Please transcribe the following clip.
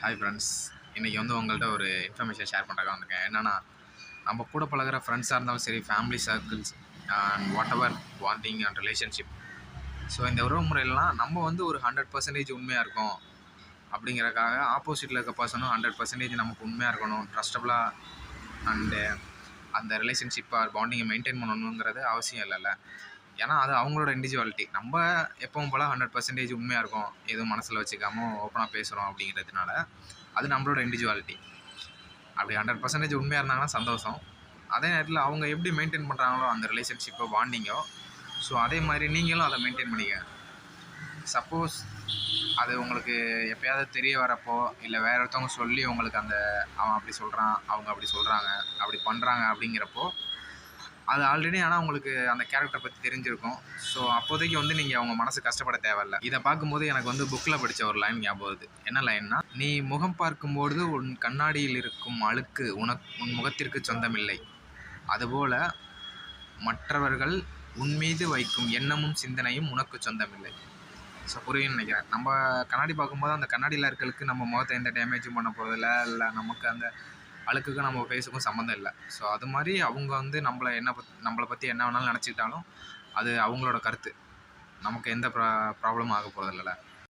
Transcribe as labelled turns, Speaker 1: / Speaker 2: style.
Speaker 1: Hi friends. இன்றைக்கி உங்கள்கிட்ட ஒரு இன்ஃபர்மேஷன் ஷேர் பண்ணுறதுக்காக வந்திருக்கேன். என்னென்னா, நம்ம கூட பழகிற ஃப்ரெண்ட்ஸாக இருந்தாலும் சரி, family circles and what ever bonding and relationship. So இந்த உறவுமுறையிலலாம் நம்ம ஒரு 100% உண்மையாக இருக்கோம் அப்படிங்கிறக்காக ஆப்போசிட்டில் இருக்க பர்சனும் 100% நமக்கு உண்மையாக இருக்கணும், ட்ரஸ்டபுளாக அண்டு அந்த ரிலேஷன்ஷிப்பை பாண்டிங்கை மெயின்டைன் பண்ணணுங்கிறது அவசியம் இல்லைல்ல. ஏன்னா அது அவங்களோட இண்டிவிஜுவாலிட்டி. நம்ம எப்பவும் போல் 100% உண்மையாக இருக்கோம், எதுவும் மனசில் வச்சுக்காமல் ஓப்பனாக பேசுகிறோம் அப்படிங்கிறதுனால அது நம்மளோட இண்டிவிஜுவாலிட்டி. அப்படி 100% உண்மையாக இருந்தாங்கன்னா சந்தோஷம். அதே நேரத்தில் அவங்க எப்படி மெயின்டைன் பண்ணுறாங்களோ அந்த ரிலேஷன்ஷிப்போ பாண்டிங்கோ, ஸோ அதே மாதிரி நீங்களும் அதை மெயின்டைன் பண்ணிக்க. சப்போஸ் அது உங்களுக்கு எப்போயாவது தெரிய வரப்போ, இல்லை வேறு ஒருத்தவங்க சொல்லி உங்களுக்கு அவன் அப்படி சொல்கிறான், அவங்க அப்படி சொல்கிறாங்க, அப்படி பண்ணுறாங்க அப்படிங்கிறப்போ, அது ஆல்ரெடி ஆனால் உங்களுக்கு அந்த கேரக்டரை பற்றி தெரிஞ்சிருக்கும். ஸோ அப்போதைக்கு நீங்கள் அவங்க மனசு கஷ்டப்பட தேவையில்லை. இதை பார்க்கும்போது எனக்கு புக்கில் படித்த ஒரு லைன் ஞாபகம் வருது. என்ன லைன்னா, நீ முகம் பார்க்கும்போது உன் கண்ணாடியில் இருக்கும் அழுக்கு உன் முகத்திற்கு சொந்தமில்லை, அதுபோல் மற்றவர்கள் உன் மீது வைக்கும் எண்ணமும் சிந்தனையும் உனக்கு சொந்தமில்லை. ஸோ புரியும்னு நினைக்கிறேன். நம்ம கண்ணாடி பார்க்கும்போது அந்த கண்ணாடியில் இருக்கிறதுக்கு நம்ம முகத்தை எந்த டேமேஜும் பண்ண போகிறதில்ல, இல்லை நமக்கு அந்த அழுக்குக்கும் நம்ம ஃபேஸுக்கும் சம்மந்தம் இல்லை. ஸோ அது மாதிரி அவங்க நம்மளை பற்றி என்ன வேணாலும் நினச்சிக்கிட்டாலும் அது அவங்களோட கருத்து. நமக்கு எந்த ப்ராப்ளமும் ஆக போகிறதில்ல.